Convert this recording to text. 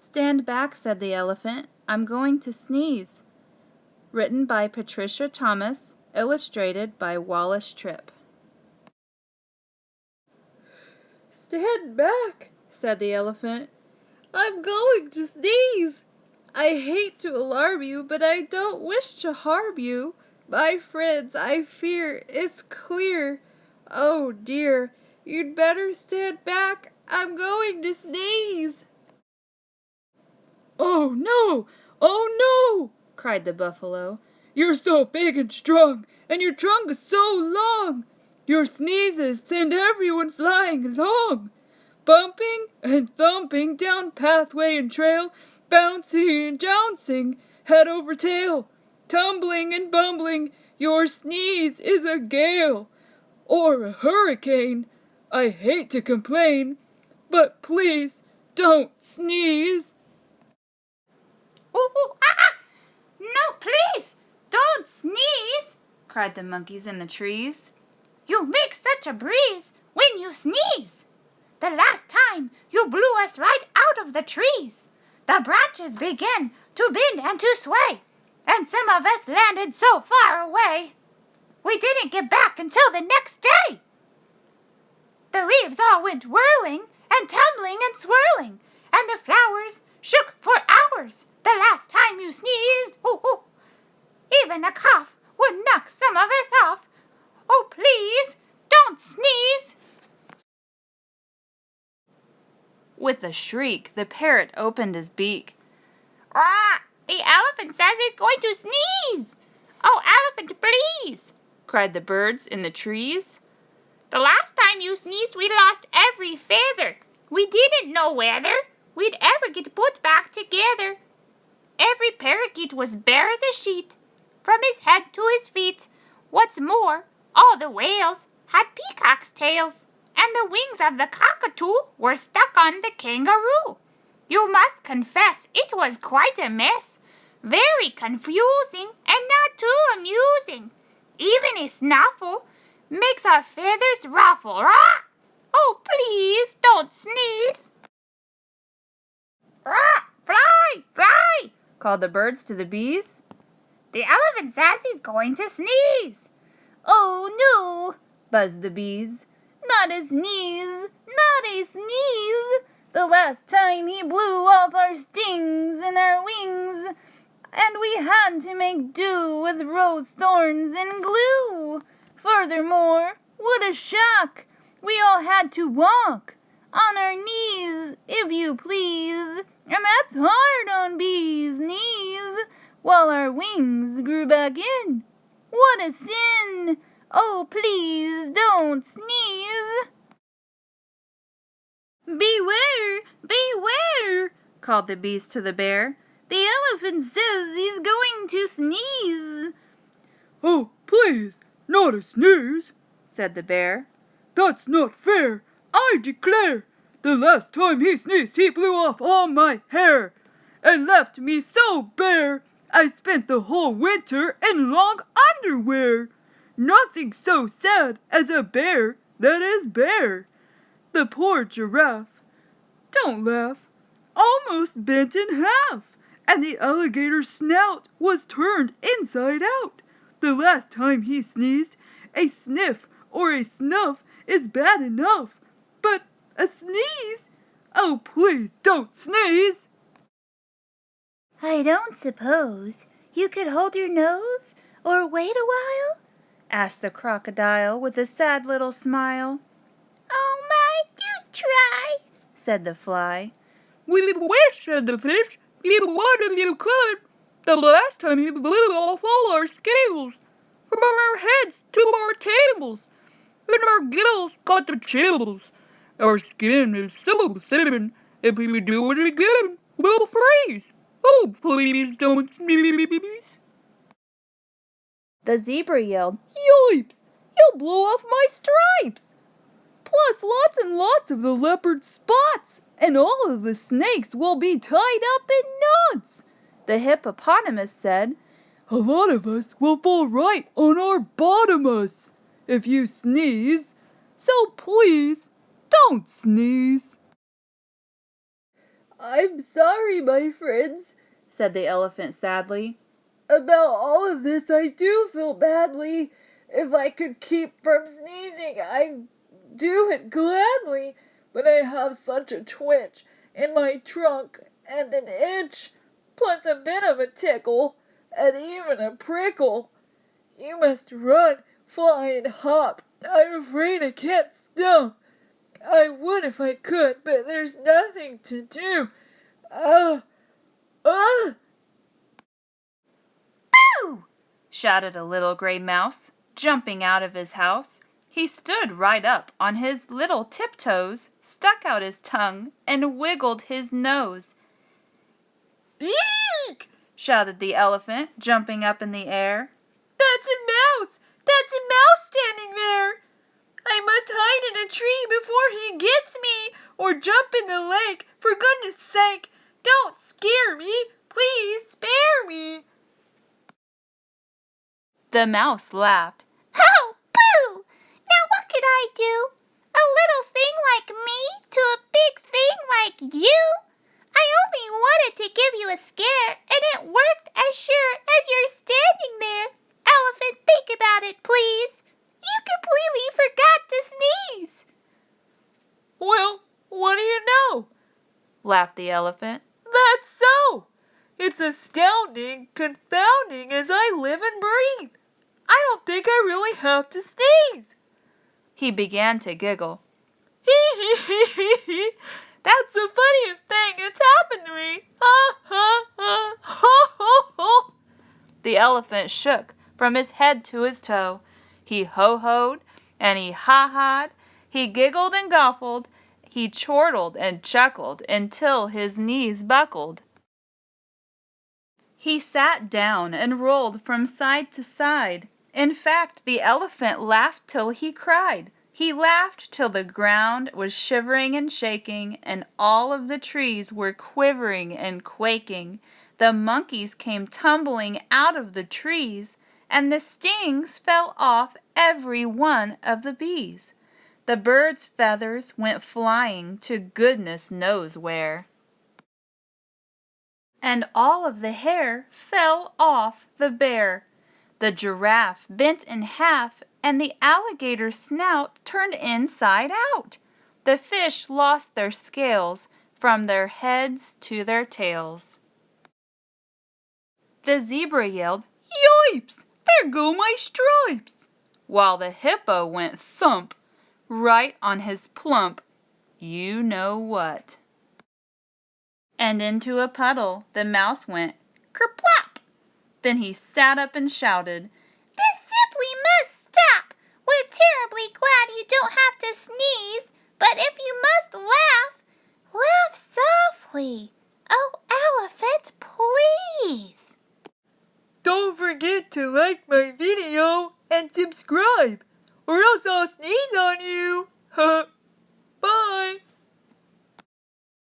"Stand back," said the elephant. "I'm going to sneeze." Written by Patricia Thomas, illustrated by Wallace Tripp. "Stand back," said the elephant. "I'm going to sneeze. I hate to alarm you, but I don't wish to harm you. My friends, I fear it's clear. Oh dear, you'd better stand back. I'm going to sneeze." "Oh no! Oh no!" cried the buffalo. "You're so big and strong, and your trunk is so long. Your sneezes send everyone flying along, bumping and thumping down pathway and trail, bouncing and jouncing, head over tail, tumbling and bumbling. Your sneeze is a gale or a hurricane. I hate to complain, but please don't sneeze." "Ooh, ooh, ah, ah! No, please, don't sneeze!" cried the monkeys in the trees. "You make such a breeze when you sneeze. The last time you blew us right out of the trees. The branches began to bend and to sway, and some of us landed so far away, we didn't get back until the next day. The leaves all went whirling and tumbling and swirling, and the flowers shook for hours the last time you sneezed. Ooh, ooh. Even a cough would knock some of us off. Oh, please, don't sneeze." With a shriek, the parrot opened his beak. "Ah, the elephant says he's going to sneeze. Oh, elephant, please," cried the birds in the trees. "The last time you sneezed, we lost every feather. We didn't know whether we'd ever get put back together. Every parakeet was bare as a sheet, from his head to his feet. What's more, all the whales had peacocks' tails, and the wings of the cockatoo were stuck on the kangaroo. You must confess it was quite a mess, very confusing and not too amusing. Even a snuffle makes our feathers ruffle. Rah! Oh, please don't sneeze." "Rah! Fly, fly!" called the birds to the bees. "The elephant says he's going to sneeze." "Oh no!" buzzed the bees. "Not a sneeze! Not a sneeze! The last time he blew off our stings and our wings, and we had to make do with rose thorns and glue. Furthermore, what a shock! We all had to walk on our knees, if you please, and that's hard on bees' knees, while our wings grew back in. What a sin! Oh, please don't sneeze." "Beware! Beware!" called the bees to the bear. "The elephant says he's going to sneeze." "Oh, please, not a sneeze," said the bear. "That's not fair, I declare. The last time he sneezed, he blew off all my hair, and left me so bare, I spent the whole winter in long underwear. Nothing so sad as a bear that is bare. The poor giraffe, don't laugh, almost bent in half, and the alligator's snout was turned inside out. The last time he sneezed, a sniff or a snuff is bad enough, but a sneeze? Oh, please don't sneeze." "I don't suppose you could hold your nose or wait a while?" asked the crocodile with a sad little smile. "Oh my, do try," said the fly. "We wish," said the fish, "you would if you could. The last time you blew off all our scales, from our heads to our tails, and our gills got the chills. Our skin is so thin, if we do it again, we'll freeze. Oh, please don't sneeze." The zebra yelled, "Yipes! You'll blow off my stripes! Plus lots and lots of the leopard spots, and all of the snakes will be tied up in knots." The hippopotamus said, "A lot of us will fall right on our bottomus if you sneeze, so please don't sneeze." I'm sorry, my friends, said the elephant sadly. About all of this. I do feel badly. If I could keep from sneezing, I'd do it gladly. But I have such a twitch in my trunk and an itch, plus a bit of a tickle, and even a prickle. You must run, fly, and hop. I'm afraid I can't stop. I would if I could, but there's nothing to do. Ah! "Boo!" shouted a little gray mouse, jumping out of his house. He stood right up on his little tiptoes, stuck out his tongue, and wiggled his nose. "Eek!" shouted the elephant, jumping up in the air. "That's a mouse! That's a mouse standing there! I must hide in a tree before he gets me, or jump in the lake. For goodness sake, don't scare me! Please spare me!" The mouse laughed. "Oh, boo! Now what could I do? A little thing like me to a big thing like you? I only wanted to give you a scare, and it worked as sure as you're standing there. Elephant, think about it, please. You completely forgot to sneeze." Well, what do you know? laughed the elephant. That's so! It's astounding, confounding as I live and breathe. I don't think I really have to sneeze. He began to giggle. Hee hee hee hee. That's the funniest thing that's happened to me. Ha ha ha ha ha ha. The elephant shook from his head to his toe. He ho-hoed and he ha-ha'd. He giggled and gofbled. He chortled and chuckled until his knees buckled. He sat down and rolled from side to side. In fact, the elephant laughed till he cried. He laughed till the ground was shivering and shaking, and all of the trees were quivering and quaking. The monkeys came tumbling out of the trees, and the stings fell off every one of the bees. The birds' feathers went flying to goodness knows where. And all of the hair fell off the bear. The giraffe bent in half, and the alligator's snout turned inside out. The fish lost their scales from their heads to their tails. The zebra yelled, "Yipes! There go my stripes!" while the hippo went thump right on his plump you-know-what. And into a puddle the mouse went kerplop. Then he sat up and shouted, "This simply must stop! We're terribly glad you don't have to sneeze, but if you must laugh, laugh softly. Oh, elephant, please!" Don't forget to like my video and subscribe, or else I'll sneeze on you.